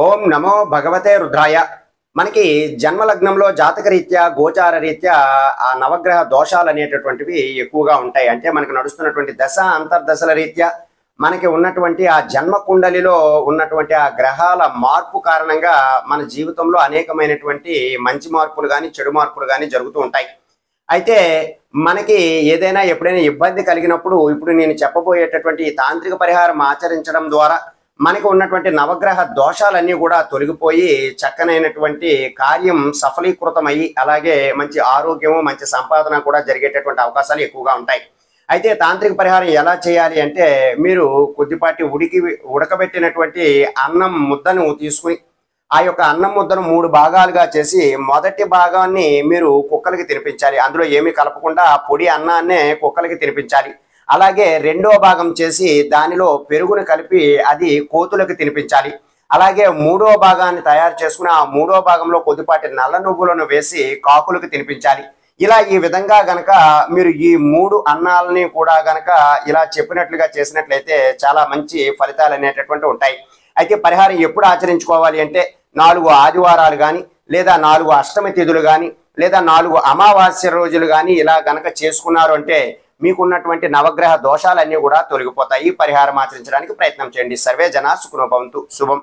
ఓం నమో భగవతే రుద్రాయ. మనకి జన్మలగ్నంలో జాతకరీత్యా గోచార రీత్యా ఆ నవగ్రహ దోషాలు అనేటటువంటివి ఎక్కువగా ఉంటాయి. అంటే మనకు నడుస్తున్నటువంటి దశ అంతర్దశల రీత్యా మనకి ఉన్నటువంటి ఆ జన్మ కుండలిలో ఉన్నటువంటి ఆ గ్రహాల మార్పు కారణంగా మన జీవితంలో అనేకమైనటువంటి మంచి మార్పులు కానీ చెడు మార్పులు కానీ జరుగుతూ ఉంటాయి. అయితే మనకి ఏదైనా ఎప్పుడైనా ఇబ్బంది కలిగినప్పుడు ఇప్పుడు నేను చెప్పబోయేటటువంటి ఈ తాంత్రిక పరిహారం ఆచరించడం ద్వారా మనకు ఉన్నటువంటి నవగ్రహ దోషాలన్నీ కూడా తొలగిపోయి చక్కనైనటువంటి కార్యం సఫలీకృతమయ్యి అలాగే మంచి ఆరోగ్యము మంచి సంపాదన కూడా జరిగేటటువంటి అవకాశాలు ఎక్కువగా ఉంటాయి. అయితే తాంత్రిక పరిహారం ఎలా చేయాలి అంటే మీరు కొద్దిపాటి ఉడకబెట్టినటువంటి అన్నం ముద్దను తీసుకుని ఆ యొక్క అన్నం ముద్దను 3 భాగాలుగా చేసి మొదటి భాగాన్ని మీరు కుక్కలకి తినిపించాలి. అందులో ఏమీ కలపకుండా పొడి అన్నాన్నే కుక్కలకి తినిపించాలి. అలాగే రెండో భాగం చేసి దానిలో పెరుగును కలిపి అది కోతులకు తినిపించాలి. అలాగే మూడో భాగాన్ని తయారు చేసుకుని ఆ మూడో భాగంలో కొద్దిపాటి నల్ల నువ్వులను వేసి కాకులకు తినిపించాలి. ఇలా ఈ విధంగా గనక మీరు ఈ 3 అన్నాలని కూడా గనక ఇలా చెప్పినట్లుగా చేసినట్లయితే చాలా మంచి ఫలితాలు అనేటటువంటి ఉంటాయి. అయితే పరిహారం ఎప్పుడు ఆచరించుకోవాలి అంటే 4 ఆదివారాలు కానీ లేదా 4 అష్టమి తిథులు కానీ లేదా 4 అమావాస్య రోజులు కానీ ఇలా గనక చేసుకున్నారు అంటే మీకున్నటువంటి నవగ్రహ దోషాలన్నీ కూడా తొలగిపోతాయి. పరిహారం ఆచరించడానికి ప్రయత్నం చేయండి. సర్వే జనా సుఖినో భవంతు. శుభం.